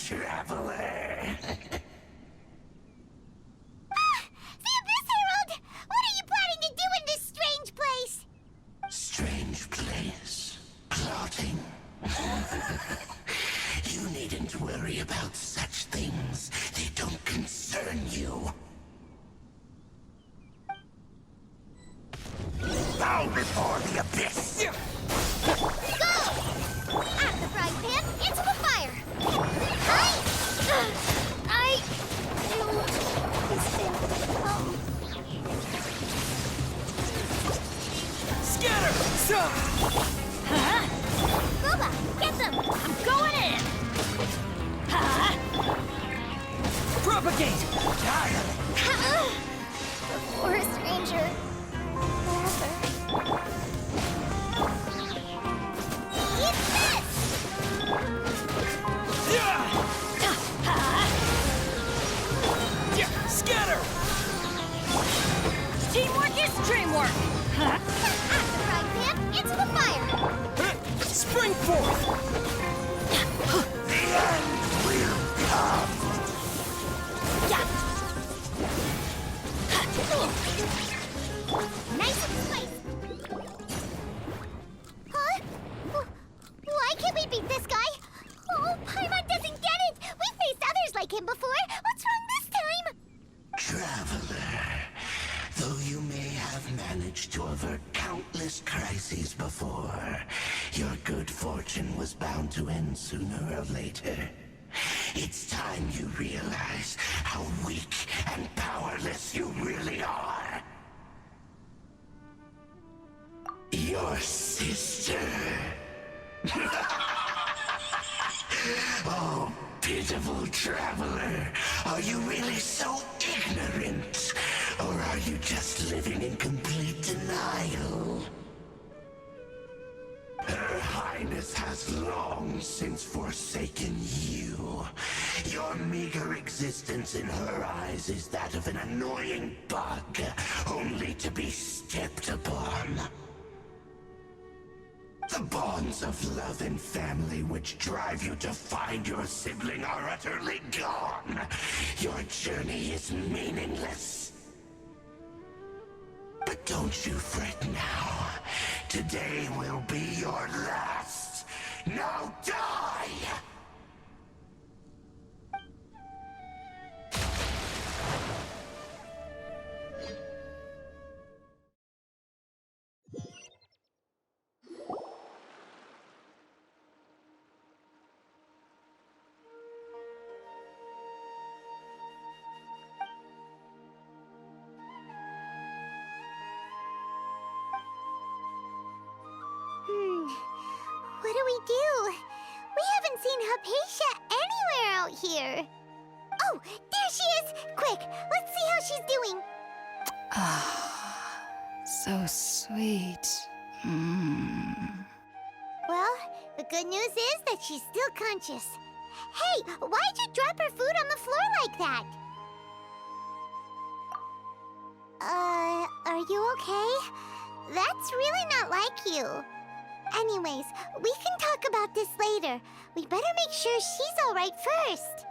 traveler. The Abyss Herald! What are you planning to do in this strange place? Strange place. Plotting. You needn't worry about such things. They don't concern you. Bow before the abyss! Go! Out of the frying pan, into the fire! Scatter! Huh? Booba, get them! I'm going in! Ha! Propagate! The forest ranger. Forever. Eat this! Scatter! Teamwork is dreamwork! Out of the frying pan, into the fire! Spring forth! The end will come! Nice and spicy! Huh? Why can't we beat this guy? Oh, Paimon doesn't get it! We faced others like him before! What's wrong this time? Traveler, though you may have managed to avert countless crises before, your good fortune was bound to end sooner or later. It's time you realize how weak and powerless you really are. Your sister. Oh, pitiful traveler. Are you really so ignorant? Or are you just living in complete denial? Her Highness has long since forsaken you. Your meager existence in her eyes is that of an annoying bug, only to be stepped upon. The bonds of love and family which drive you to find your sibling are utterly gone. Your journey is meaningless. But don't you fret now. Today will be your last. Now die! What do we do? We haven't seen HAYPASIA anywhere out here. Oh, there she is! Quick, let's see how she's doing. So sweet. Well, the good news is that she's still conscious. Hey, why'd you drop her food on the floor like that? Are you okay? That's really not like you. Anyways, we can talk about this later. We better make sure she's all right first.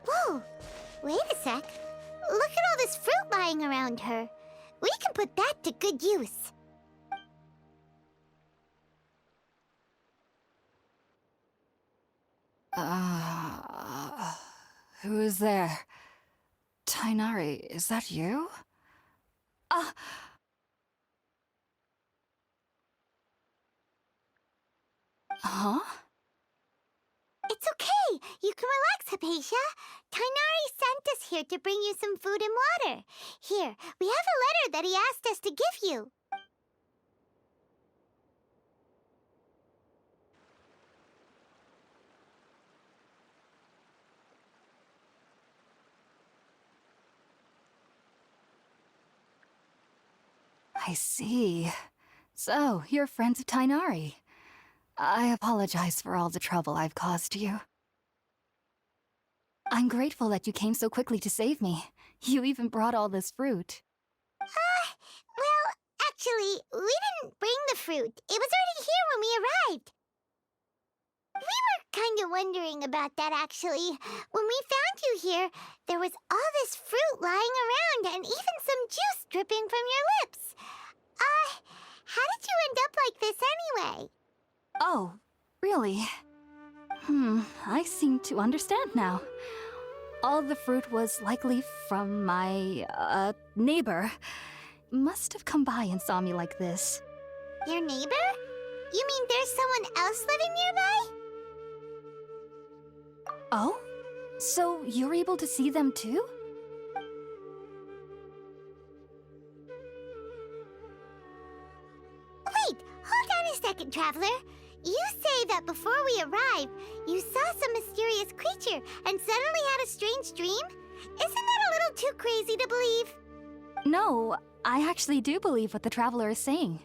Whoa, wait a sec. Look at all this fruit lying around her. We can put that to good use. Who is there? Tainari, is that you? Huh? It's okay. You can relax, HAYPASIA. Tainari sent us here to bring you some food and water. Here, we have a letter that he asked us to give you. I see. So, you're friends of Tainari. I apologize for all the trouble I've caused you. I'm grateful that you came so quickly to save me. You even brought all this fruit. Well, actually, fruit. It was already here when we arrived. We were kind of wondering about that, actually. When we found you here, there was all this fruit lying around and even some juice dripping from your lips. How did you end up like this anyway? Oh, really? I seem to understand now. All the fruit was likely from my, neighbor. Must have come by and saw me like this. Your neighbor? You mean there's someone else living nearby? Oh? So you're able to see them too? Wait, hold on a second, Traveler. You say that before we arrived, you saw some mysterious creature and suddenly had a strange dream? Isn't that a little too crazy to believe? No, I actually do believe what the traveler is saying.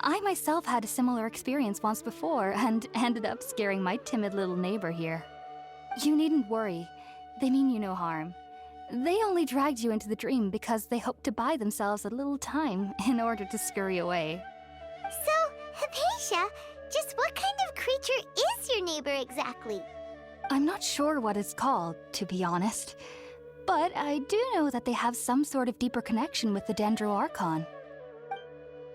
I myself had a similar experience once before and ended up scaring my timid little neighbor here. You needn't worry. They mean you no harm. They only dragged you into the dream because they hoped to buy themselves a little time in order to scurry away. So, Hypatia, just what kind of creature is your neighbor exactly? I'm not sure what it's called, to be honest. But I do know that they have some sort of deeper connection with the Dendro Archon.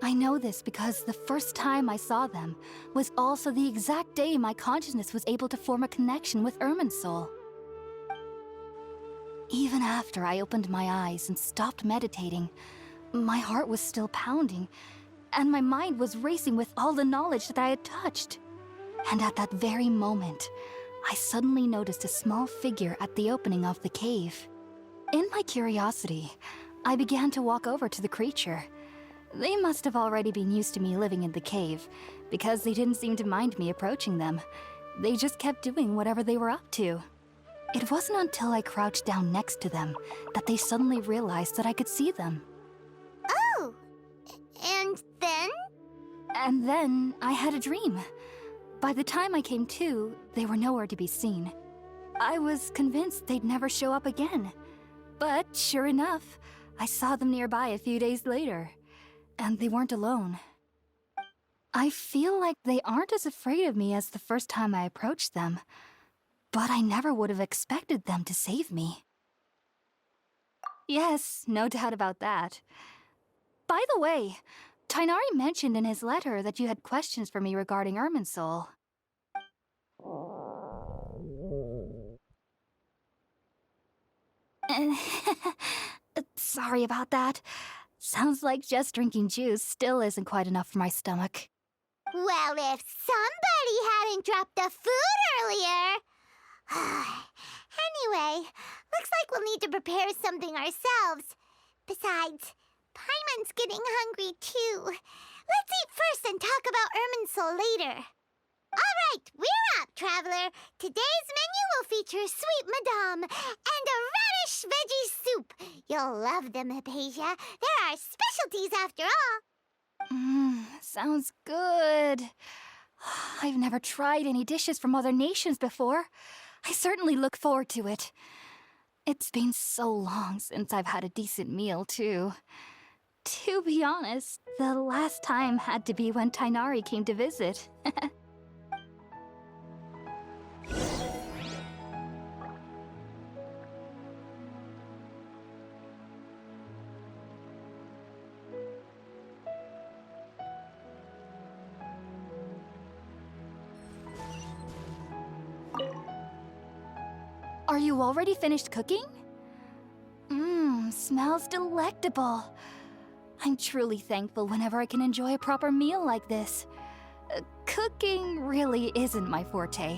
I know this because the first time I saw them was also the exact day my consciousness was able to form a connection with Irminsul. Even after I opened my eyes and stopped meditating, my heart was still pounding, and my mind was racing with all the knowledge that I had touched. And at that very moment, I suddenly noticed a small figure at the opening of the cave. In my curiosity, I began to walk over to the creature. They must have already been used to me living in the cave, because they didn't seem to mind me approaching them. They just kept doing whatever they were up to. It wasn't until I crouched down next to them that they suddenly realized that I could see them. Oh, and then? And then I had a dream. By the time I came to, they were nowhere to be seen. I was convinced they'd never show up again. But sure enough, I saw them nearby a few days later. And they weren't alone. I feel like they aren't as afraid of me as the first time I approached them. But I never would have expected them to save me. Yes, no doubt about that. By the way, Tighnari mentioned in his letter that you had questions for me regarding Irminsul. Sorry about that. Sounds like just drinking juice still isn't quite enough for my stomach. Well, if somebody hadn't dropped the food earlier... Anyway, looks like we'll need to prepare something ourselves. Besides, Paimon's getting hungry too. Let's eat first and talk about Irminsul later. All right, we're up, Traveler. Today's menu will feature sweet madame and a radish veggie soup. You'll love them, Hypatia. They're our specialties after all. Sounds good. I've never tried any dishes from other nations before. I certainly look forward to it. It's been so long since I've had a decent meal, too. To be honest, the last time had to be when Tighnari came to visit. Are you already finished cooking? Smells delectable. I'm truly thankful whenever I can enjoy a proper meal like this. Cooking really isn't my forte.